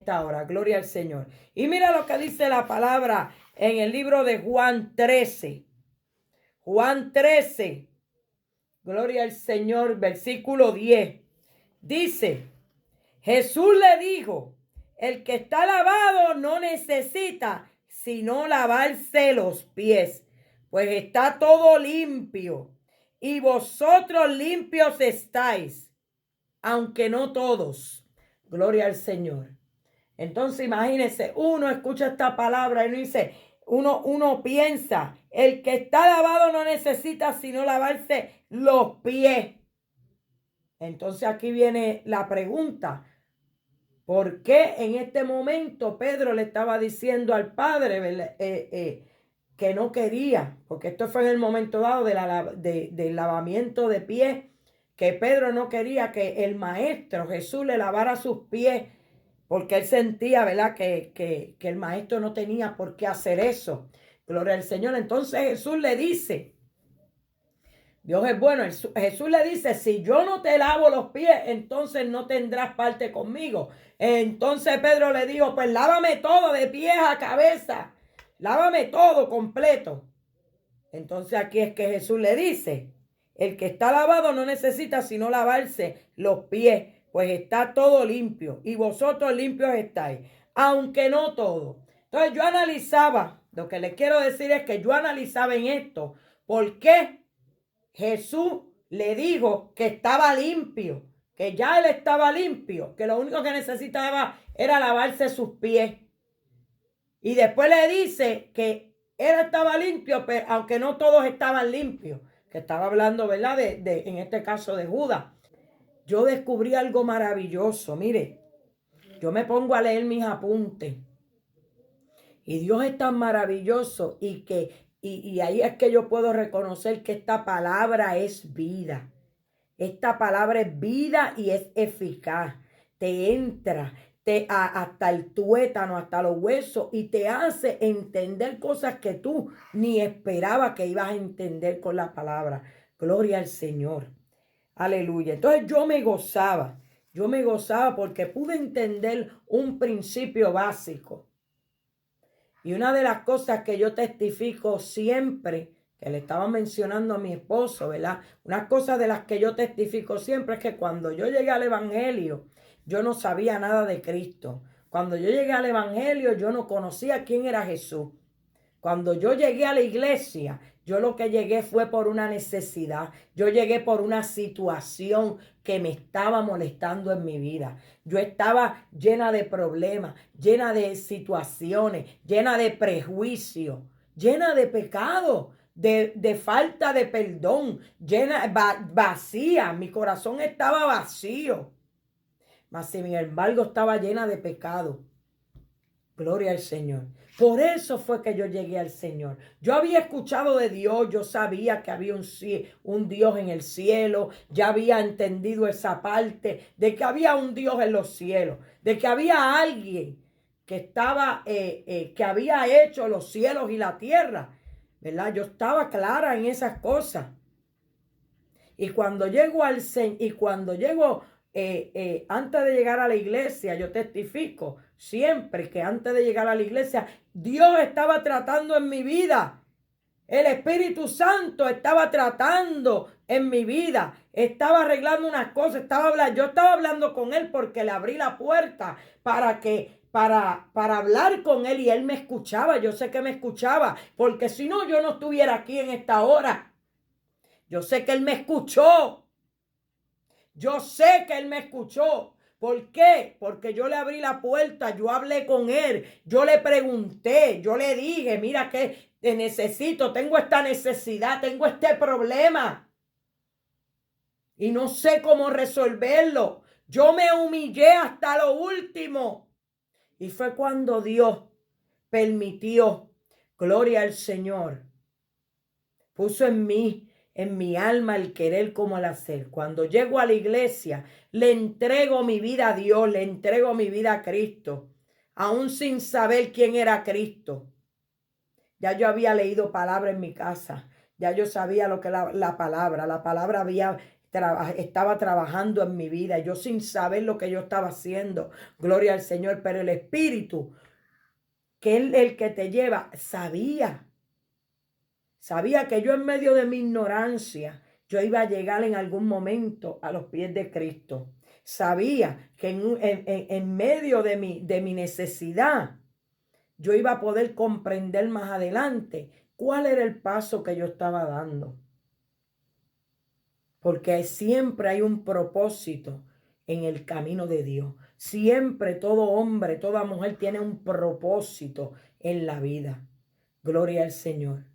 esta hora. Gloria al Señor. Y mira lo que dice la palabra en el libro de Juan 13. Juan 13. Gloria al Señor, versículo 10. Dice, Jesús le dijo, el que está lavado no necesita sino lavarse los pies, pues está todo limpio. Y vosotros limpios estáis, aunque no todos. Gloria al Señor. Entonces imagínense, uno escucha esta palabra y uno dice, uno piensa, el que está lavado no necesita sino lavarse los pies. Entonces aquí viene la pregunta, ¿por qué en este momento Pedro le estaba diciendo al Padre que no quería? Porque esto fue en el momento dado del lavamiento de pies, que Pedro no quería que el Maestro Jesús le lavara sus pies, porque él sentía, ¿verdad?, que el Maestro no tenía por qué hacer eso. Gloria al Señor. Entonces Jesús le dice, Dios es bueno. Jesús le dice, si yo no te lavo los pies, entonces no tendrás parte conmigo. Entonces Pedro le dijo, pues lávame todo de pies a cabeza. Lávame todo completo. Entonces aquí es que Jesús le dice, el que está lavado no necesita sino lavarse los pies, pues está todo limpio y vosotros limpios estáis, aunque no todo. Entonces yo analizaba, lo que les quiero decir es que yo analizaba en esto, ¿por qué Jesús le dijo que estaba limpio? Que ya él estaba limpio, que lo único que necesitaba era lavarse sus pies. Y después le dice que él estaba limpio, pero aunque no todos estaban limpios, que estaba hablando, ¿verdad? En este caso de Judas. Yo descubrí algo maravilloso. Mire, yo me pongo a leer mis apuntes y Dios es tan maravilloso y ahí es que yo puedo reconocer que esta palabra es vida. Esta palabra es vida y es eficaz. Te entra hasta el tuétano, hasta los huesos, y te hace entender cosas que tú ni esperabas que ibas a entender con la palabra. Gloria al Señor. Aleluya. Entonces yo me gozaba porque pude entender un principio básico. Y una de las cosas que yo testifico siempre, que le estaba mencionando a mi esposo, ¿verdad? Una cosa de las que yo testifico siempre es que cuando yo llegué al Evangelio, yo no sabía nada de Cristo. Cuando yo llegué al Evangelio, yo no conocía quién era Jesús. Cuando yo llegué a la iglesia, yo lo que llegué fue por una necesidad. Yo llegué por una situación que me estaba molestando en mi vida. Yo estaba llena de problemas, llena de situaciones, llena de prejuicios, llena de pecado, de falta de perdón, vacía. Mi corazón estaba vacío. Mas sin embargo estaba llena de pecado. Gloria al Señor. Por eso fue que yo llegué al Señor. Yo había escuchado de Dios, yo sabía que había un Dios en el cielo, ya había entendido esa parte de que había un Dios en los cielos, de que había alguien que estaba, que había hecho los cielos y la tierra, ¿verdad? Yo estaba clara en esas cosas. Y cuando llego antes de llegar a la iglesia, yo testifico siempre que antes de llegar a la iglesia, Dios estaba tratando en mi vida. El Espíritu Santo estaba tratando en mi vida. Estaba arreglando unas cosas. Yo estaba hablando con Él porque le abrí la puerta para hablar con Él y Él me escuchaba. Yo sé que me escuchaba porque si no, yo no estuviera aquí en esta hora. Yo sé que Él me escuchó. Yo sé que Él me escuchó. ¿Por qué? Porque yo le abrí la puerta, yo hablé con Él, yo le pregunté, yo le dije, mira que te necesito, tengo esta necesidad, tengo este problema y no sé cómo resolverlo. Yo me humillé hasta lo último y fue cuando Dios permitió, gloria al Señor, puso en mi alma el querer como el hacer. Cuando llego a la iglesia, le entrego mi vida a Dios, le entrego mi vida a Cristo, aún sin saber quién era Cristo. Ya yo había leído palabra en mi casa, ya yo sabía lo que la palabra había estaba trabajando en mi vida, yo sin saber lo que yo estaba haciendo, gloria al Señor, pero el Espíritu, que es el que te lleva, sabía que yo en medio de mi ignorancia, yo iba a llegar en algún momento a los pies de Cristo. Sabía que en medio de mi necesidad, yo iba a poder comprender más adelante cuál era el paso que yo estaba dando. Porque siempre hay un propósito en el camino de Dios. Siempre todo hombre, toda mujer tiene un propósito en la vida. Gloria al Señor.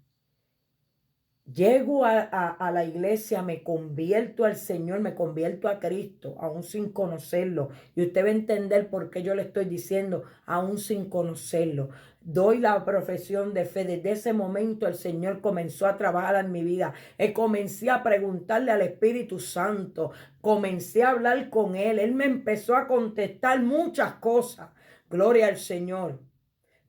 Llego a la iglesia, me convierto al Señor, me convierto a Cristo, aún sin conocerlo. Y usted va a entender por qué yo le estoy diciendo, aún sin conocerlo. Doy la profesión de fe. Desde ese momento el Señor comenzó a trabajar en mi vida. Comencé a preguntarle al Espíritu Santo. Comencé a hablar con Él. Él me empezó a contestar muchas cosas. Gloria al Señor.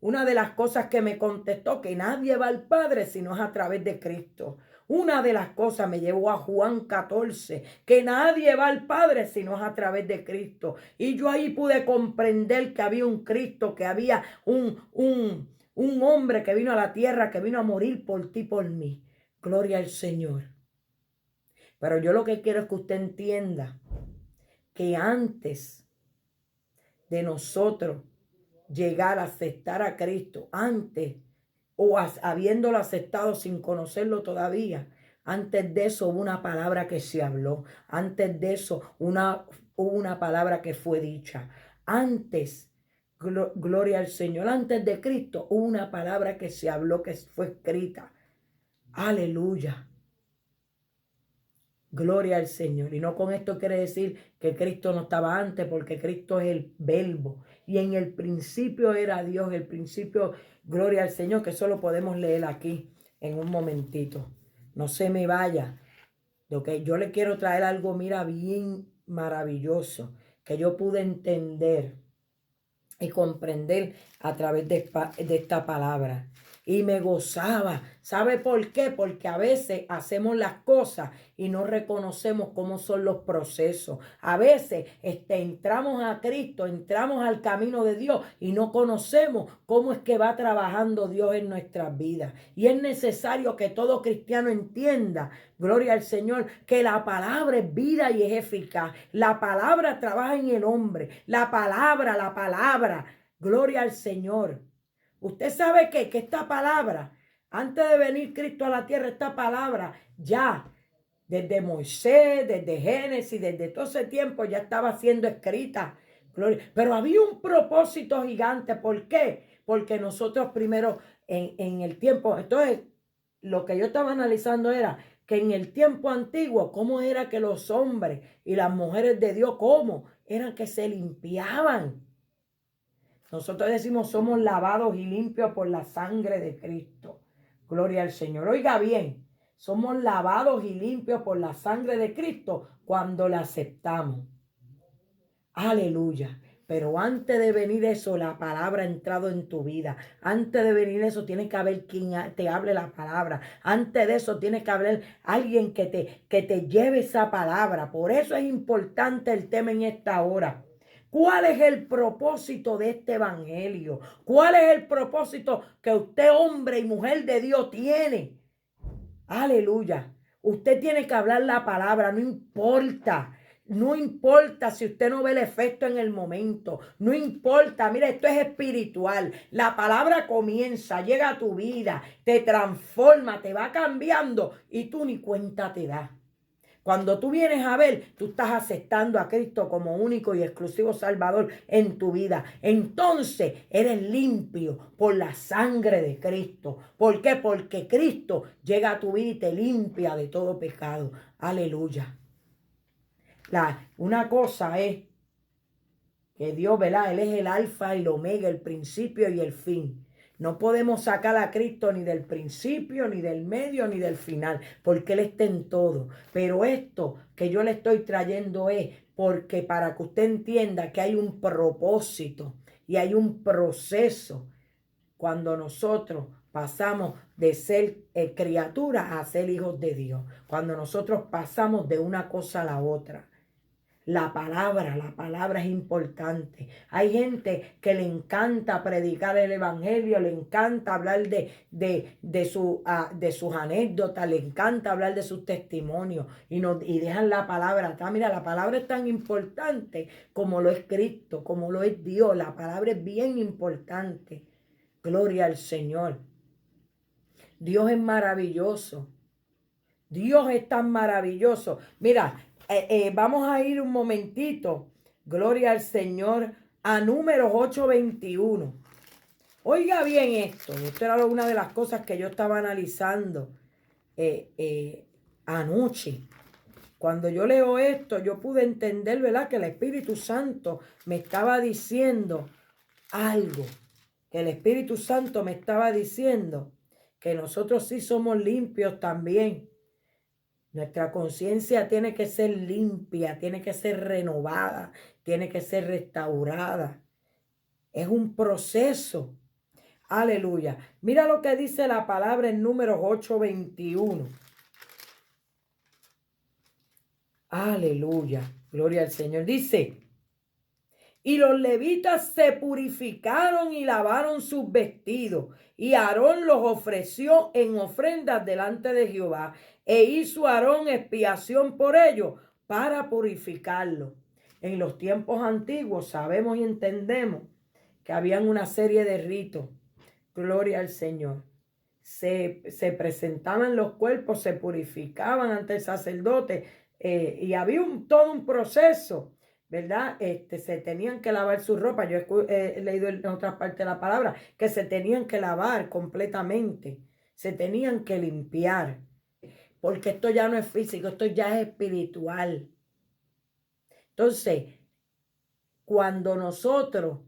Una de las cosas que me contestó, que nadie va al Padre si no es a través de Cristo. Una de las cosas me llevó a Juan 14, que nadie va al Padre si no es a través de Cristo. Y yo ahí pude comprender que había un Cristo, que había un hombre que vino a la tierra, que vino a morir por ti, por mí. Gloria al Señor. Pero yo lo que quiero es que usted entienda que antes de nosotros llegar a aceptar a Cristo, antes o habiéndolo aceptado sin conocerlo todavía, antes de eso hubo una palabra que se habló, antes de eso hubo una palabra que fue dicha, antes, gloria al Señor, antes de Cristo hubo una palabra que se habló, que fue escrita. Aleluya. Gloria al Señor. Y no con esto quiere decir que Cristo no estaba antes, porque Cristo es el verbo. Y en el principio era Dios, el principio, gloria al Señor, que eso lo podemos leer aquí en un momentito. No se me vaya. Yo le quiero traer algo, mira, bien maravilloso, que yo pude entender y comprender a través de esta palabra. Y me gozaba. ¿Sabe por qué? Porque a veces hacemos las cosas y no reconocemos cómo son los procesos. A veces entramos a Cristo, entramos al camino de Dios y no conocemos cómo es que va trabajando Dios en nuestras vidas. Y es necesario que todo cristiano entienda, gloria al Señor, que la palabra es vida y es eficaz. La palabra trabaja en el hombre. La palabra. Gloria al Señor. Usted sabe que esta palabra, antes de venir Cristo a la tierra, esta palabra ya desde Moisés, desde Génesis, desde todo ese tiempo ya estaba siendo escrita. Pero había un propósito gigante. ¿Por qué? Porque nosotros primero en el tiempo, entonces lo que yo estaba analizando era que en el tiempo antiguo, cómo era que los hombres y las mujeres de Dios, cómo eran que se limpiaban. Nosotros decimos somos lavados y limpios por la sangre de Cristo. Gloria al Señor. Oiga bien, somos lavados y limpios por la sangre de Cristo cuando la aceptamos. Aleluya. Pero antes de venir eso, la palabra ha entrado en tu vida. Antes de venir eso, tiene que haber quien te hable la palabra. Antes de eso, tiene que haber alguien que te lleve esa palabra. Por eso es importante el tema en esta hora. ¿Cuál es el propósito de este evangelio? ¿Cuál es el propósito que usted, hombre y mujer de Dios, tiene? Aleluya. Usted tiene que hablar la palabra, no importa. No importa si usted no ve el efecto en el momento. No importa. Mira, esto es espiritual. La palabra comienza, llega a tu vida, te transforma, te va cambiando y tú ni cuenta te das. Cuando tú vienes a ver, tú estás aceptando a Cristo como único y exclusivo Salvador en tu vida. Entonces eres limpio por la sangre de Cristo. ¿Por qué? Porque Cristo llega a tu vida y te limpia de todo pecado. Aleluya. Una cosa es que Dios, ¿verdad? Él es el alfa y el omega, el principio y el fin. No podemos sacar a Cristo ni del principio, ni del medio, ni del final, porque Él está en todo. Pero esto que yo le estoy trayendo es porque para que usted entienda que hay un propósito y hay un proceso cuando nosotros pasamos de ser criaturas a ser hijos de Dios. Cuando nosotros pasamos de una cosa a la otra. La palabra es importante. Hay gente que le encanta predicar el evangelio, le encanta hablar de sus anécdotas, le encanta hablar de sus testimonios y dejan la palabra atrás. Mira, la palabra es tan importante como lo es Cristo, como lo es Dios. La palabra es bien importante. Gloria al Señor. Dios es maravilloso. Dios es tan maravilloso. Mira, vamos a ir un momentito, gloria al Señor, a Números 8:21. Oiga bien esto, esto era una de las cosas que yo estaba analizando anoche. Cuando yo leo esto, yo pude entender, ¿verdad?, que el Espíritu Santo me estaba diciendo algo, que el Espíritu Santo me estaba diciendo que nosotros sí somos limpios también. Nuestra conciencia tiene que ser limpia, tiene que ser renovada, tiene que ser restaurada. Es un proceso. Aleluya. Mira lo que dice la palabra en Números 8:21. Aleluya. Gloria al Señor. Dice, y los levitas se purificaron y lavaron sus vestidos, y Aarón los ofreció en ofrendas delante de Jehová, e hizo Aarón expiación por ellos para purificarlos. En los tiempos antiguos sabemos y entendemos que habían una serie de ritos. Gloria al Señor. Se presentaban los cuerpos, se purificaban ante el sacerdote y había todo un proceso. ¿Verdad? Se tenían que lavar su ropa. Yo he leído en otras partes de la palabra que se tenían que lavar completamente. Se tenían que limpiar. Porque esto ya no es físico, esto ya es espiritual. Entonces, cuando nosotros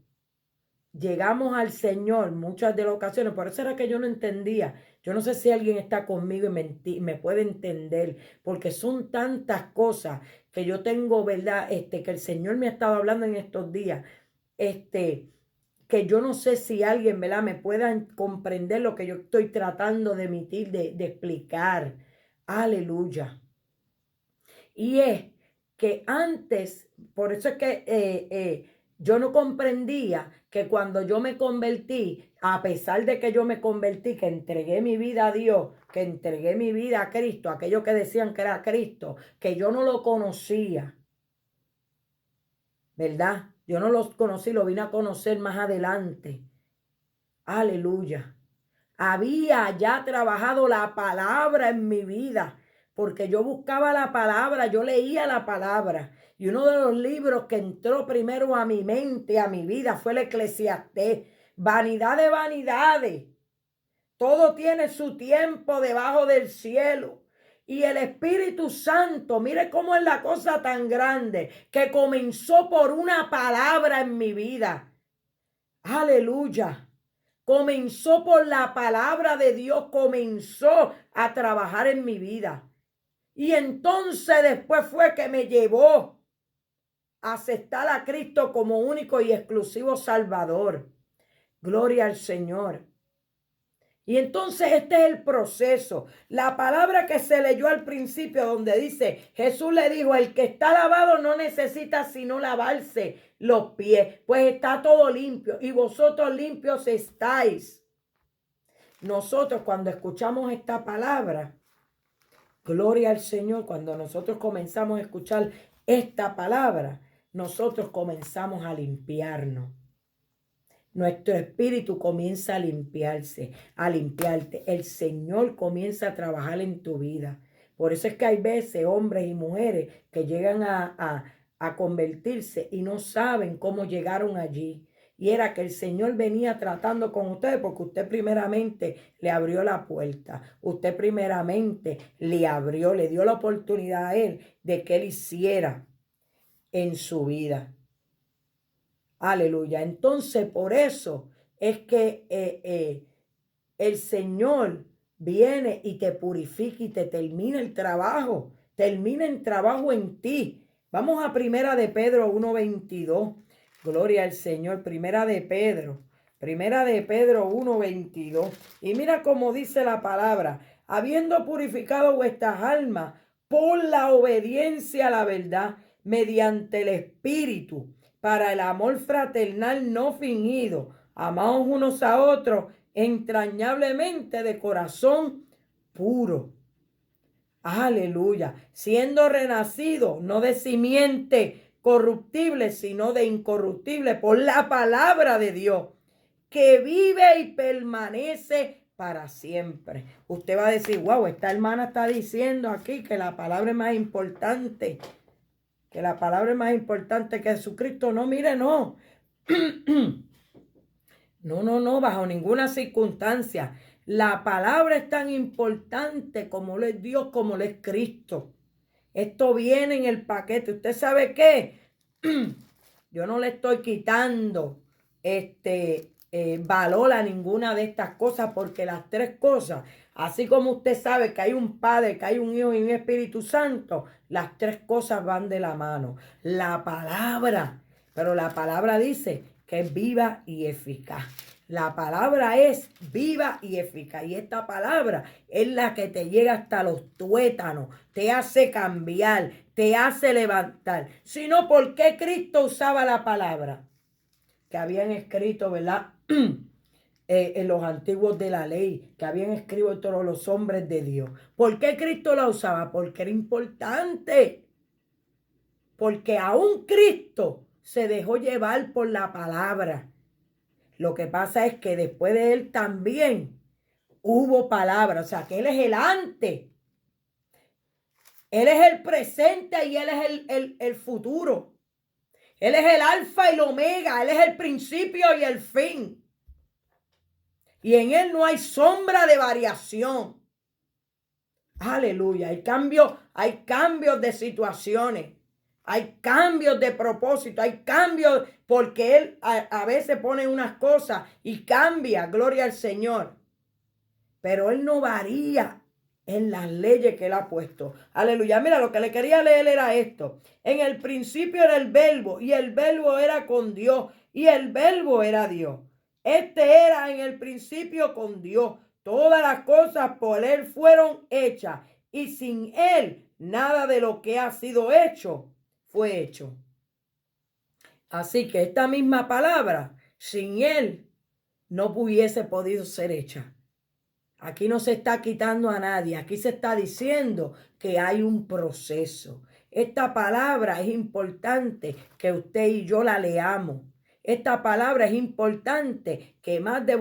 llegamos al Señor, muchas de las ocasiones, por eso era que yo no entendía. Yo no sé si alguien está conmigo y me puede entender, porque son tantas cosas que yo tengo, ¿verdad? Que el Señor me ha estado hablando en estos días, que yo no sé si alguien, ¿verdad?, me pueda comprender lo que yo estoy tratando de emitir, de explicar. Aleluya. Y es que antes, por eso es que yo no comprendía que cuando yo me convertí, a pesar de que yo me convertí, que entregué mi vida a Dios, que entregué mi vida a Cristo, aquellos que decían que era Cristo, que yo no lo conocía, ¿verdad? Yo no lo conocí, lo vine a conocer más adelante. Aleluya. Había ya trabajado la palabra en mi vida, porque yo buscaba la palabra, yo leía la palabra. Y uno de los libros que entró primero a mi mente, a mi vida, fue el Eclesiastés. Vanidad de vanidades. Todo tiene su tiempo debajo del cielo. Y el Espíritu Santo, mire cómo es la cosa tan grande, que comenzó por una palabra en mi vida. Aleluya. Comenzó por la palabra de Dios, comenzó a trabajar en mi vida. Y entonces después fue que me llevó a aceptar a Cristo como único y exclusivo Salvador. Gloria al Señor. Y entonces este es el proceso. La palabra que se leyó al principio donde dice, Jesús le dijo, el que está lavado no necesita sino lavarse los pies, pues está todo limpio y vosotros limpios estáis. Nosotros cuando escuchamos esta palabra, gloria al Señor, cuando nosotros comenzamos a escuchar esta palabra, nosotros comenzamos a limpiarnos. Nuestro espíritu comienza a limpiarse, a limpiarte. El Señor comienza a trabajar en tu vida. Por eso es que hay veces hombres y mujeres que llegan a convertirse y no saben cómo llegaron allí. Y era que el Señor venía tratando con ustedes porque usted primeramente le abrió la puerta. Usted primeramente le abrió, le dio la oportunidad a Él de que Él hiciera en su vida. Aleluya. Entonces, por eso es que el Señor viene y te purifica y te termina el trabajo. Termina el trabajo en ti. Vamos a Primera de Pedro 1:22. Gloria al Señor. Primera de Pedro. Primera de Pedro 1:22. Y mira cómo dice la palabra. Habiendo purificado vuestras almas por la obediencia a la verdad, mediante el Espíritu, para el amor fraternal no fingido, amaos unos a otros entrañablemente de corazón puro. Aleluya. Siendo renacido, no de simiente corruptible, sino de incorruptible, por la palabra de Dios, que vive y permanece para siempre. Usted va a decir, wow, esta hermana está diciendo aquí que la palabra es más importante, que la palabra es más importante que Jesucristo. No, mire, no. No, bajo ninguna circunstancia. La palabra es tan importante como lo es Dios, como lo es Cristo. Esto viene en el paquete. ¿Usted sabe qué? Yo no le estoy quitando valor a ninguna de estas cosas, porque las tres cosas, así como usted sabe que hay un Padre, que hay un Hijo y un Espíritu Santo, las tres cosas van de la mano. La palabra, pero la palabra dice que es viva y eficaz. La palabra es viva y eficaz. Y esta palabra es la que te llega hasta los tuétanos, te hace cambiar, te hace levantar. Si no, ¿por qué Cristo usaba la palabra? Que habían escrito, ¿verdad? En los antiguos de la ley, que habían escrito todos los hombres de Dios. ¿Por qué Cristo la usaba? Porque era importante. Porque aún Cristo se dejó llevar por la palabra. Lo que pasa es que después de él también hubo palabra. O sea, que él es el antes. Él es el presente y él es el futuro. Él es el alfa y el omega. Él es el principio y el fin. Y en él no hay sombra de variación. Aleluya. Hay cambios de situaciones. Hay cambios de propósito. Hay cambios porque él a veces pone unas cosas y cambia. Gloria al Señor. Pero él no varía en las leyes que él ha puesto. Aleluya. Mira, lo que le quería leer era esto. En el principio era el verbo y el verbo era con Dios y el verbo era Dios. Este era en el principio con Dios. Todas las cosas por él fueron hechas y sin él nada de lo que ha sido hecho fue hecho. Así que esta misma palabra, sin él, no hubiese podido ser hecha. Aquí no se está quitando a nadie, aquí se está diciendo que hay un proceso. Esta palabra es importante que usted y yo la leamos. Esta palabra es importante que más de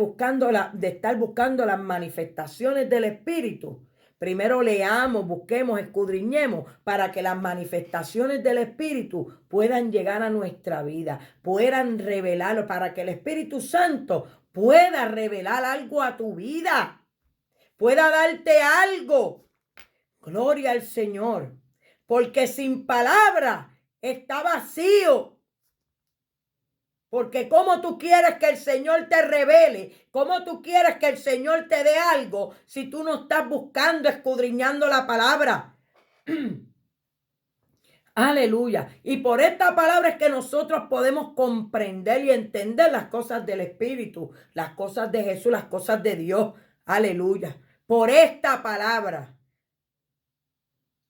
estar buscando las manifestaciones del Espíritu, primero leamos, busquemos, escudriñemos para que las manifestaciones del Espíritu puedan llegar a nuestra vida, puedan revelarlo, para que el Espíritu Santo pueda revelar algo a tu vida, pueda darte algo. Gloria al Señor. Porque sin palabra está vacío. Porque ¿cómo tú quieres que el Señor te revele? ¿Cómo tú quieres que el Señor te dé algo si tú no estás buscando, escudriñando la palabra? Aleluya. Y por esta palabra es que nosotros podemos comprender y entender las cosas del Espíritu, las cosas de Jesús, las cosas de Dios. Aleluya. Por esta palabra.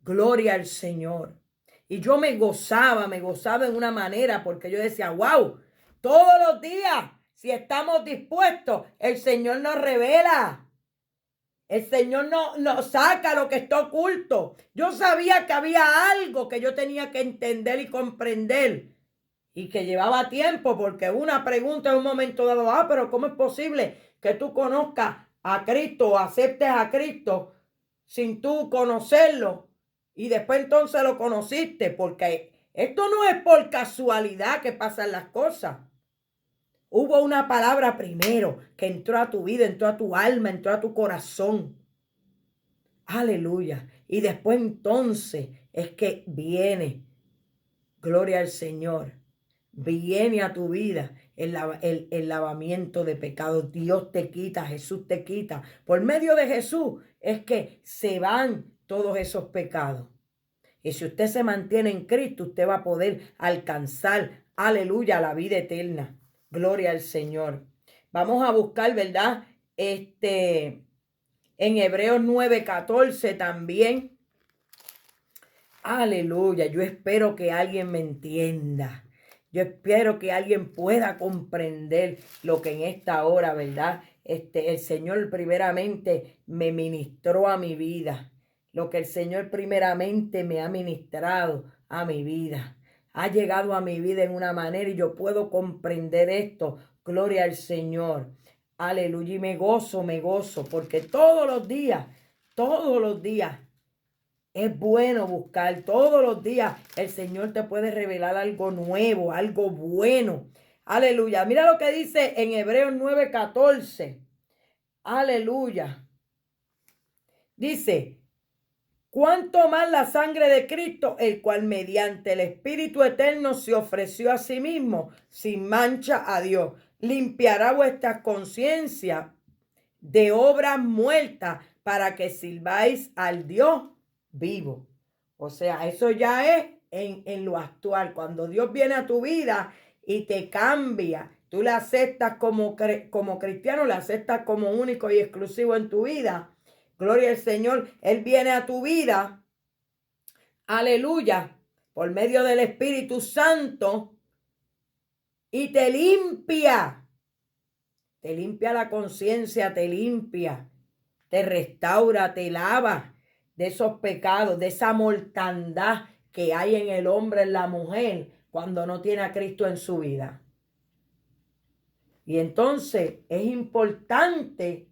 Gloria al Señor. Y yo me gozaba en una manera porque yo decía, wow, todos los días, si estamos dispuestos, el Señor nos revela. El Señor nos saca lo que está oculto. Yo sabía que había algo que yo tenía que entender y comprender. Y que llevaba tiempo, porque una pregunta en un momento dado, pero ¿cómo es posible que tú conozcas a Cristo o aceptes a Cristo sin tú conocerlo? Y después entonces lo conociste, porque esto no es por casualidad que pasan las cosas. Hubo una palabra primero que entró a tu vida, entró a tu alma, entró a tu corazón. Aleluya. Y después entonces es que viene, gloria al Señor, viene a tu vida el lavamiento de pecados. Dios te quita, Jesús te quita. Por medio de Jesús es que se van todos esos pecados. Y si usted se mantiene en Cristo, usted va a poder alcanzar, aleluya, la vida eterna. Gloria al Señor. Vamos a buscar, ¿verdad? En Hebreos 9:14 también. Aleluya. Yo espero que alguien me entienda. Yo espero que alguien pueda comprender lo que en esta hora, ¿verdad? El Señor primeramente me ministró a mi vida. Lo que el Señor primeramente me ha ministrado a mi vida. Ha llegado a mi vida en una manera y yo puedo comprender esto. Gloria al Señor. Aleluya. Y me gozo, porque todos los días, es bueno buscar todos los días. El Señor te puede revelar algo nuevo, algo bueno. Aleluya. Mira lo que dice en Hebreos 9:14. Aleluya. Dice, cuánto más la sangre de Cristo, el cual mediante el Espíritu Eterno se ofreció a sí mismo sin mancha a Dios, limpiará vuestras conciencias de obras muertas para que sirváis al Dios vivo. O sea, eso ya es en lo actual. Cuando Dios viene a tu vida y te cambia, tú le aceptas como cristiano, le aceptas como único y exclusivo en tu vida. Gloria al Señor. Él viene a tu vida. Aleluya. Por medio del Espíritu Santo. Y te limpia. Te limpia la conciencia, te limpia. Te restaura, te lava de esos pecados, de esa mortandad que hay en el hombre, en la mujer, cuando no tiene a Cristo en su vida. Y entonces es importante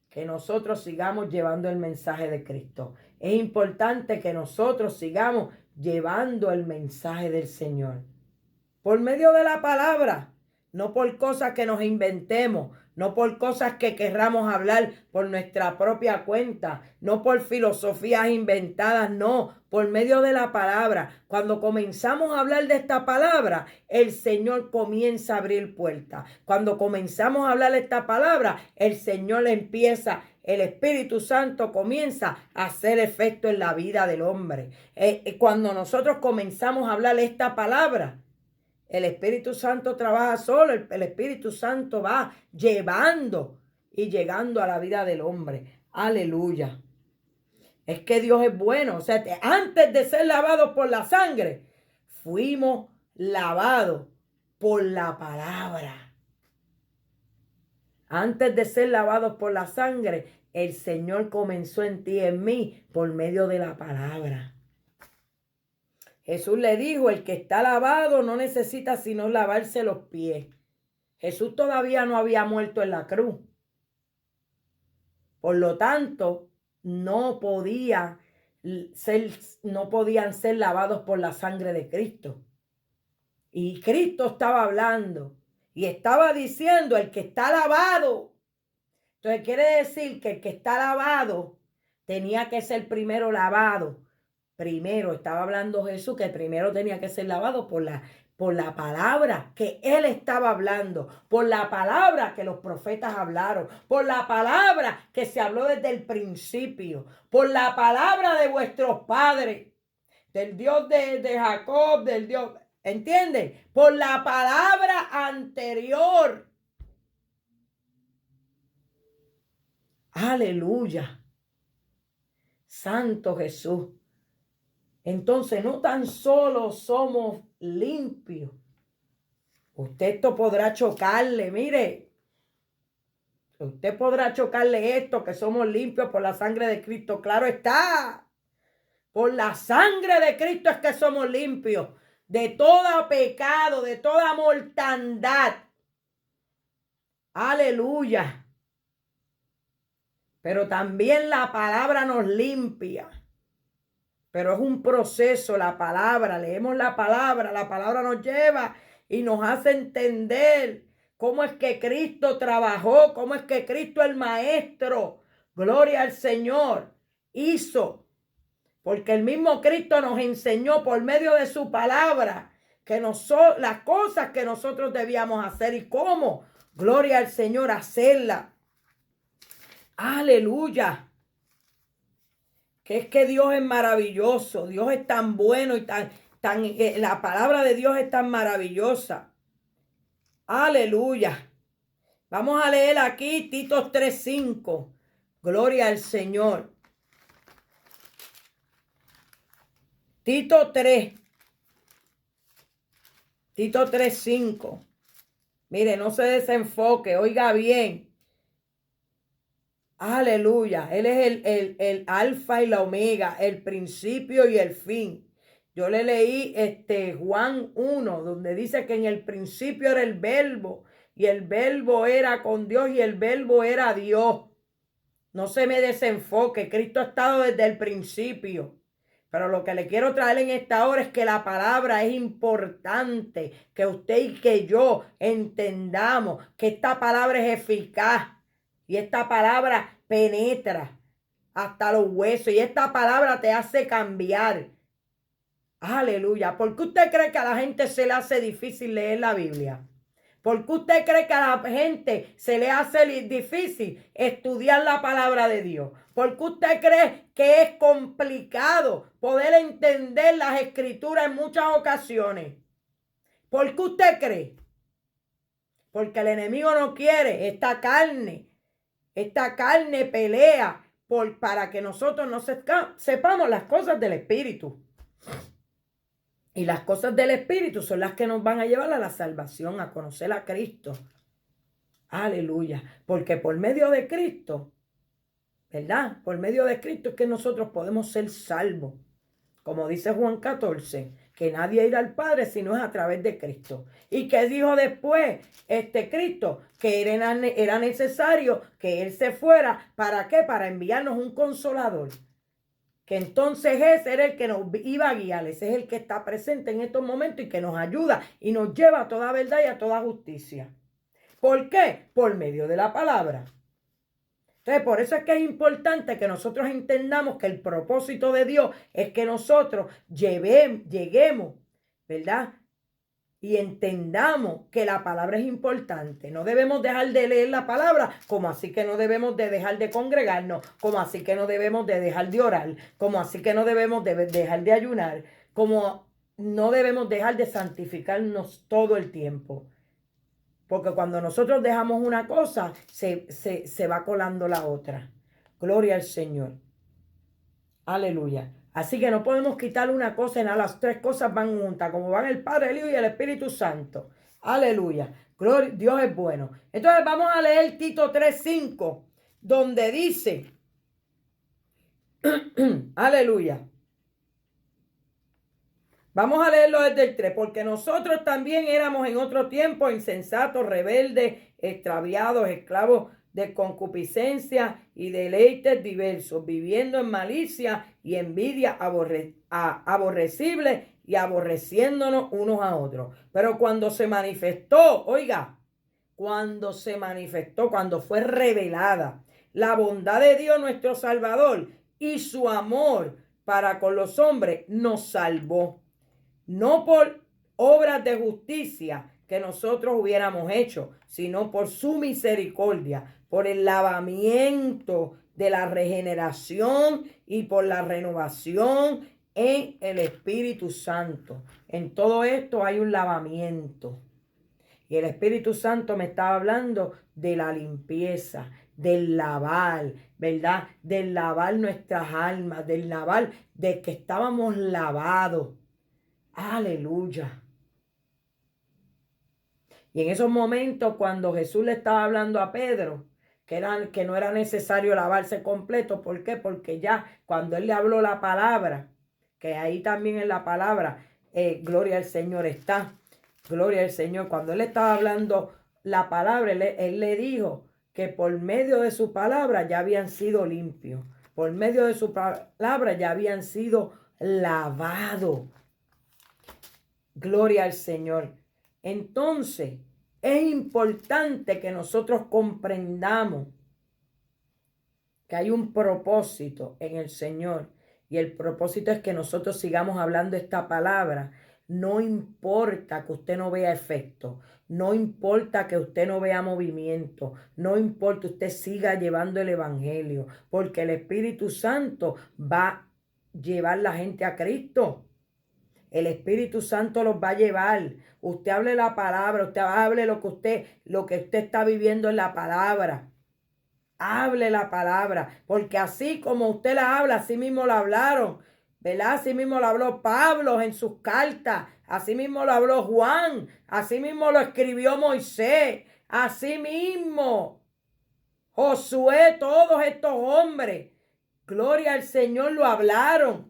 que nosotros sigamos llevando el mensaje de Cristo. Es importante que nosotros sigamos llevando el mensaje del Señor. Por medio de la palabra, no por cosas que nos inventemos, no por cosas que querramos hablar por nuestra propia cuenta, no por filosofías inventadas, no, por medio de la palabra. Cuando comenzamos a hablar de esta palabra, el Señor comienza a abrir puertas. Cuando comenzamos a hablar de esta palabra, el Señor empieza, el Espíritu Santo comienza a hacer efecto en la vida del hombre. Cuando nosotros comenzamos a hablar de esta palabra, el Espíritu Santo trabaja solo, el Espíritu Santo va llevando y llegando a la vida del hombre. Aleluya. Es que Dios es bueno. O sea, antes de ser lavados por la sangre, fuimos lavados por la palabra. Antes de ser lavados por la sangre, el Señor comenzó en ti y en mí por medio de la palabra. Jesús le dijo, el que está lavado no necesita sino lavarse los pies. Jesús todavía no había muerto en la cruz. Por lo tanto, no podían ser lavados por la sangre de Cristo. Y Cristo estaba hablando y estaba diciendo, el que está lavado. Entonces quiere decir que el que está lavado tenía que ser primero lavado. Primero estaba hablando Jesús que primero tenía que ser lavado por la palabra que él estaba hablando, por la palabra que los profetas hablaron, por la palabra que se habló desde el principio, por la palabra de vuestros padres, del Dios de Jacob, del Dios, ¿entienden? Por la palabra anterior. Aleluya. Santo Jesús. Entonces no tan solo somos limpios. Usted esto podrá chocarle, mire. Usted podrá chocarle esto, que somos limpios por la sangre de Cristo. Claro está. Por la sangre de Cristo es que somos limpios. De todo pecado, de toda mortandad. Aleluya. Pero también la palabra nos limpia. Pero es un proceso, la palabra, leemos la palabra nos lleva y nos hace entender cómo es que Cristo trabajó, cómo es que Cristo el Maestro, gloria al Señor, hizo. Porque el mismo Cristo nos enseñó por medio de su palabra que las cosas que nosotros debíamos hacer y cómo, gloria al Señor, hacerla. Aleluya. Que es que Dios es maravilloso, Dios es tan bueno y la palabra de Dios es tan maravillosa. Aleluya. Vamos a leer aquí Tito 3:5. Gloria al Señor. Tito 3:5. Mire, no se desenfoque, oiga bien. Aleluya. Él es el alfa y la omega, el principio y el fin. Yo le leí Juan 1, donde dice que en el principio era el verbo, y el verbo era con Dios, y el verbo era Dios. No se me desenfoque, Cristo ha estado desde el principio. Pero lo que le quiero traer en esta hora es que la palabra es importante, que usted y que yo entendamos que esta palabra es eficaz y esta palabra penetra hasta los huesos y esta palabra te hace cambiar. Aleluya. ¿Por qué usted cree que a la gente se le hace difícil leer la Biblia? ¿Por qué usted cree que a la gente se le hace difícil estudiar la palabra de Dios? ¿Por qué usted cree que es complicado poder entender las escrituras en muchas ocasiones? ¿Por qué usted cree? Porque el enemigo no quiere esta carne. Esta carne pelea para que nosotros no sepamos las cosas del Espíritu. Y las cosas del Espíritu son las que nos van a llevar a la salvación, a conocer a Cristo. Aleluya. Porque por medio de Cristo, ¿verdad? Por medio de Cristo es que nosotros podemos ser salvos. Como dice Juan 14, que nadie irá al Padre si no es a través de Cristo. ¿Y qué dijo después Cristo? Que era necesario que Él se fuera. ¿Para qué? Para enviarnos un consolador. Que entonces ese era el que nos iba a guiar, ese es el que está presente en estos momentos y que nos ayuda y nos lleva a toda verdad y a toda justicia. ¿Por qué? Por medio de la palabra. Entonces, por eso es que es importante que nosotros entendamos que el propósito de Dios es que nosotros lleguemos, ¿verdad? Y entendamos que la palabra es importante. No debemos dejar de leer la palabra, como así que no debemos de dejar de congregarnos, como así que no debemos de dejar de orar, como así que no debemos de dejar de ayunar, como no debemos dejar de santificarnos todo el tiempo. Porque cuando nosotros dejamos una cosa, se va colando la otra. Gloria al Señor. Aleluya. Así que no podemos quitar una cosa en nada. Las tres cosas van juntas, como van el Padre, el Hijo y el Espíritu Santo. Aleluya. Gloria, Dios es bueno. Entonces vamos a leer Tito 3:5, donde dice, aleluya. Vamos a leerlo desde el 3, porque nosotros también éramos en otro tiempo insensatos, rebeldes, extraviados, esclavos de concupiscencia y deleites diversos, viviendo en malicia y envidia aborrecible y aborreciéndonos unos a otros. Pero cuando se manifestó, oiga, cuando fue revelada la bondad de Dios nuestro Salvador y su amor para con los hombres, nos salvó. No por obras de justicia que nosotros hubiéramos hecho, sino por su misericordia, por el lavamiento de la regeneración y por la renovación en el Espíritu Santo. En todo esto hay un lavamiento. Y el Espíritu Santo me estaba hablando de la limpieza, del lavar, ¿verdad? Del lavar nuestras almas, del lavar, de que estábamos lavados. Aleluya. Y en esos momentos cuando Jesús le estaba hablando a Pedro, que no era necesario lavarse completo, ¿por qué? Porque ya cuando él le habló la palabra, que ahí también en la palabra, gloria al Señor está, gloria al Señor, cuando él estaba hablando la palabra, él le dijo que por medio de su palabra ya habían sido limpios, por medio de su palabra ya habían sido lavados. Gloria al Señor. Entonces, es importante que nosotros comprendamos que hay un propósito en el Señor. Y el propósito es que nosotros sigamos hablando esta palabra. No importa que usted no vea efecto. No importa que usted no vea movimiento. No importa, usted siga llevando el evangelio. Porque el Espíritu Santo va a llevar la gente a Cristo. El Espíritu Santo los va a llevar. Usted hable la palabra, usted hable lo que usted está viviendo en la palabra. Hable la palabra, porque así como usted la habla, así mismo la hablaron, ¿verdad? Así mismo lo habló Pablo en sus cartas, así mismo lo habló Juan, así mismo lo escribió Moisés, así mismo Josué, todos estos hombres, gloria al Señor, lo hablaron,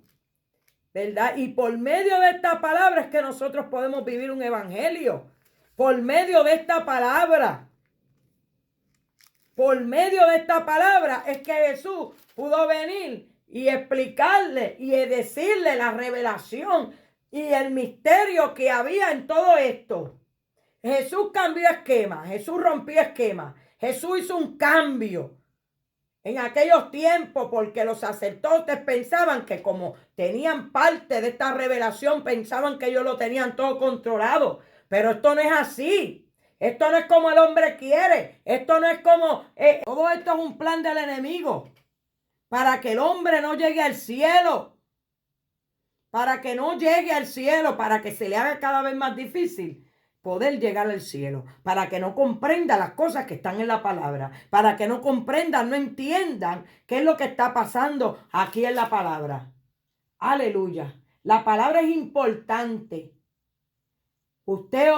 ¿verdad? Y por medio de esta palabra es que nosotros podemos vivir un evangelio, por medio de esta palabra. Por medio de esta palabra es que Jesús pudo venir y explicarle y decirle la revelación y el misterio que había en todo esto. Jesús cambió esquemas, Jesús rompió esquemas, Jesús hizo un cambio en aquellos tiempos porque los sacerdotes pensaban que como tenían parte de esta revelación, pensaban que ellos lo tenían todo controlado. Pero esto no es así. Esto no es como el hombre quiere. Esto no es como... todo esto es un plan del enemigo. Para que el hombre no llegue al cielo. Para que no llegue al cielo. Para que se le haga cada vez más difícil poder llegar al cielo. Para que no comprenda las cosas que están en la palabra. Para que no comprendan, no entiendan qué es lo que está pasando aquí en la palabra. Aleluya. La palabra es importante. Usted,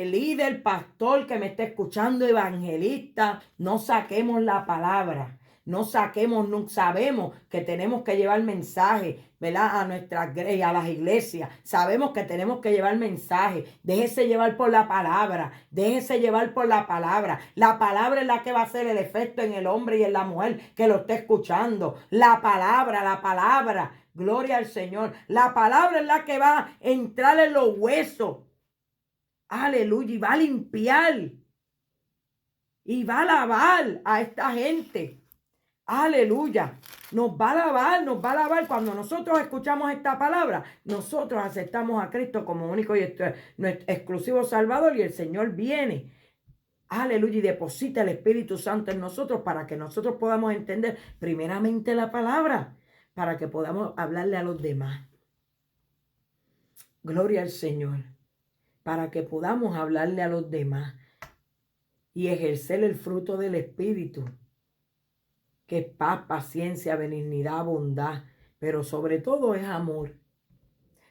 líder, pastor que me esté escuchando, evangelista, no saquemos la palabra. No saquemos, no sabemos que tenemos que llevar mensaje, ¿verdad? A las iglesias. Sabemos que tenemos que llevar mensaje. Déjese llevar por la palabra. Déjese llevar por la palabra. La palabra es la que va a hacer el efecto en el hombre y en la mujer que lo esté escuchando. La palabra. Gloria al Señor. La palabra es la que va a entrar en los huesos. Aleluya. Y va a limpiar. Y va a lavar a esta gente. Aleluya. Nos va a lavar. Cuando nosotros escuchamos esta palabra, nosotros aceptamos a Cristo como único y exclusivo Salvador y el Señor viene. Aleluya. Y deposita el Espíritu Santo en nosotros para que nosotros podamos entender primeramente la palabra, para que podamos hablarle a los demás. Gloria al Señor. Para que podamos hablarle a los demás y ejercer el fruto del Espíritu, que es paz, paciencia, benignidad, bondad, pero sobre todo es amor,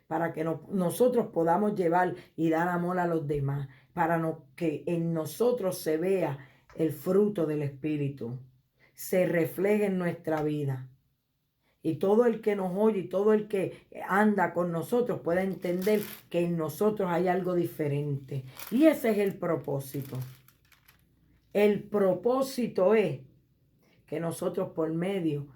para que nosotros podamos llevar y dar amor a los demás, para que en nosotros se vea el fruto del Espíritu, se refleje en nuestra vida. Y todo el que nos oye y todo el que anda con nosotros pueda entender que en nosotros hay algo diferente. Y ese es el propósito. El propósito es que nosotros por medio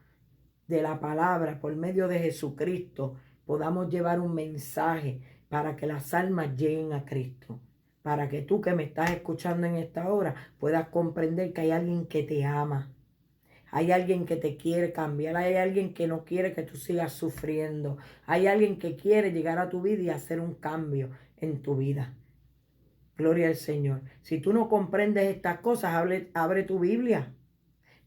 de la palabra, por medio de Jesucristo, podamos llevar un mensaje para que las almas lleguen a Cristo. Para que tú que me estás escuchando en esta hora puedas comprender que hay alguien que te ama. Hay alguien que te quiere cambiar. Hay alguien que no quiere que tú sigas sufriendo. Hay alguien que quiere llegar a tu vida y hacer un cambio en tu vida. Gloria al Señor. Si tú no comprendes estas cosas, abre tu Biblia.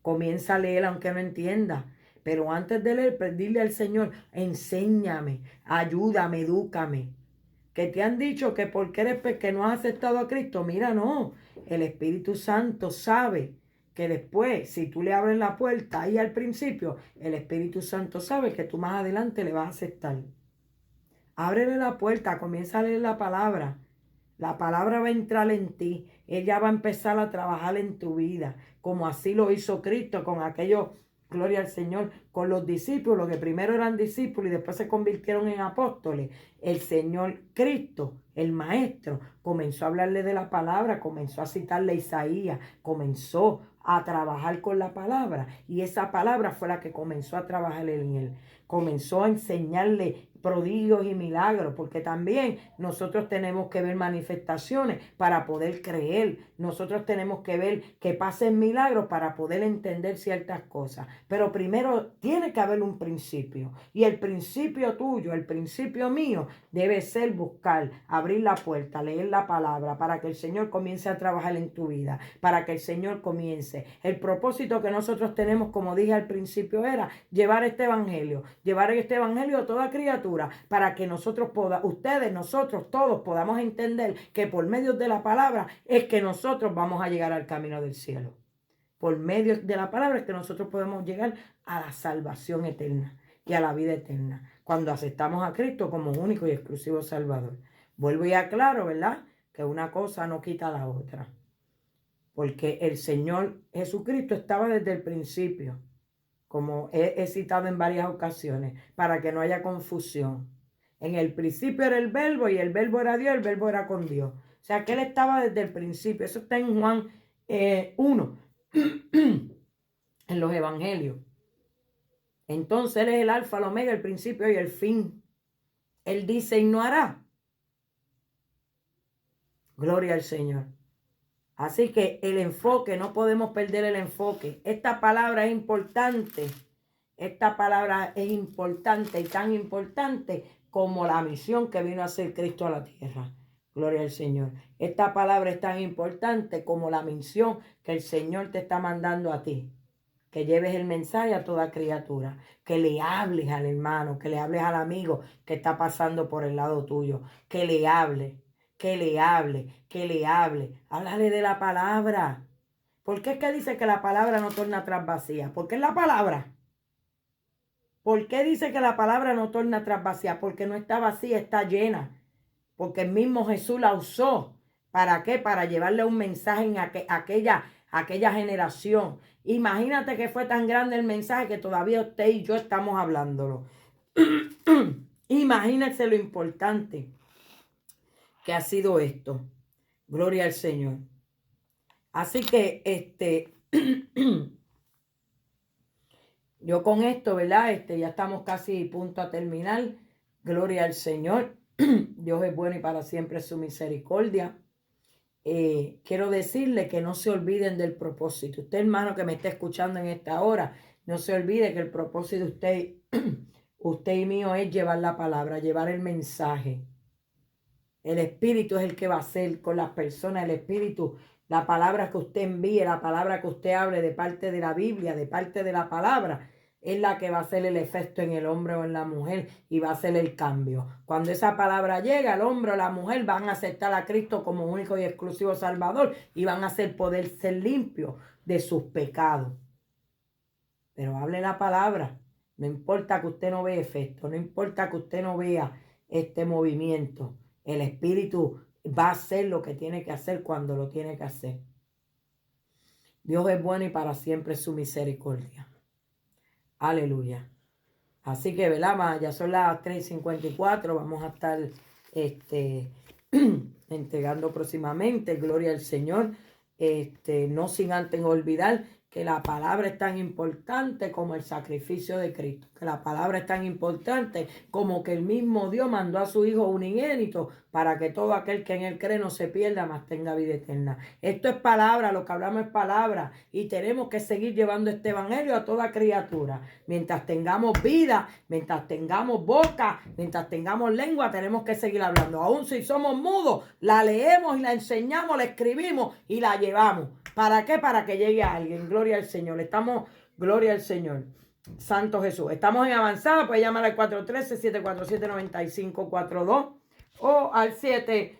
Comienza a leer aunque no entiendas. Pero antes de leer, dile al Señor, enséñame, ayúdame, edúcame. Que te han dicho que porque que no has aceptado a Cristo. Mira, no. El Espíritu Santo sabe que después, si tú le abres la puerta ahí al principio, el Espíritu Santo sabe que tú más adelante le vas a aceptar. Ábrele la puerta, comienza a leer la palabra. La palabra va a entrar en ti. Ella va a empezar a trabajar en tu vida, como así lo hizo Cristo con aquellos, gloria al Señor, con los discípulos, que primero eran discípulos y después se convirtieron en apóstoles. El Señor Cristo, el Maestro, comenzó a hablarle de la palabra, comenzó a citarle a Isaías, comenzó a trabajar con la palabra. Y esa palabra fue la que comenzó a trabajar en él. Comenzó a enseñarle prodigios y milagros, porque también nosotros tenemos que ver manifestaciones para poder creer. Nosotros tenemos que ver que pasen milagros para poder entender ciertas cosas. Pero primero tiene que haber un principio. Y el principio tuyo, el principio mío, debe ser buscar, abrir la puerta, leer la palabra para que el Señor comience a trabajar en tu vida, para que el Señor comience. El propósito que nosotros tenemos, como dije al principio, era llevar este evangelio, llevar este evangelio a toda criatura, para que nosotros ustedes, nosotros, todos podamos entender que por medio de la palabra es que nosotros vamos a llegar al camino del cielo. Por medio de la palabra es que nosotros podemos llegar a la salvación eterna y a la vida eterna, cuando aceptamos a Cristo como único y exclusivo Salvador. Vuelvo y aclaro, ¿verdad?, que una cosa no quita la otra, porque el Señor Jesucristo estaba desde el principio, como he citado en varias ocasiones, para que no haya confusión. En el principio era el verbo, y el verbo era Dios, el verbo era con Dios. O sea, que Él estaba desde el principio. Eso está en Juan 1, en los evangelios. Entonces Él es el alfa, el omega, el principio y el fin. Él dice y no hará. Gloria al Señor. Así que el enfoque, no podemos perder el enfoque. Esta palabra es importante. Esta palabra es importante y tan importante como la misión que vino a hacer Cristo a la tierra. Gloria al Señor. Esta palabra es tan importante como la misión que el Señor te está mandando a ti. Que lleves el mensaje a toda criatura. Que le hables al hermano, que le hables al amigo que está pasando por el lado tuyo. Que le hable. Que le hable, que le hable. Háblale de la palabra. ¿Por qué es que dice que la palabra no torna atrás vacía? ¿Por qué es la palabra? ¿Por qué dice que la palabra no torna atrás vacía? Porque no está vacía, está llena. Porque el mismo Jesús la usó. ¿Para qué? Para llevarle un mensaje en aquella generación. Imagínate que fue tan grande el mensaje que todavía usted y yo estamos hablándolo. Imagínense lo importante que ha sido esto. Gloria al Señor. Así que yo con esto, ¿verdad? Ya estamos casi punto a terminar. Gloria al Señor. Dios es bueno y para siempre es su misericordia. Quiero decirle que no se olviden del propósito. Usted, hermano, que me está escuchando en esta hora, no se olvide que el propósito de usted y mío es llevar la palabra, llevar el mensaje. El Espíritu es el que va a hacer con las personas. El Espíritu, la palabra que usted envíe, la palabra que usted hable de parte de la Biblia, de parte de la palabra, es la que va a hacer el efecto en el hombre o en la mujer y va a hacer el cambio. Cuando esa palabra llega, el hombre o la mujer van a aceptar a Cristo como único y exclusivo Salvador y van a poder ser limpios de sus pecados. Pero hable la palabra. No importa que usted no vea efecto, no importa que usted no vea este movimiento. El Espíritu va a hacer lo que tiene que hacer cuando lo tiene que hacer. Dios es bueno y para siempre es su misericordia. Aleluya. Así que, ¿verdad? Ya son las 3:54. Vamos a estar entregando próximamente. Gloria al Señor. No sin antes olvidar que la palabra es tan importante como el sacrificio de Cristo, que la palabra es tan importante como que el mismo Dios mandó a su Hijo unigénito para que todo aquel que en Él cree no se pierda, mas tenga vida eterna. Esto es palabra, lo que hablamos es palabra y tenemos que seguir llevando este evangelio a toda criatura. Mientras tengamos vida, mientras tengamos boca, mientras tengamos lengua, tenemos que seguir hablando. Aún si somos mudos, la leemos y la enseñamos, la escribimos y la llevamos. ¿Para qué? Para que llegue a alguien. Gloria al Señor. Gloria al Señor. Santo Jesús. Estamos en avanzada. Puede llamar al 413-747-9542 o al 7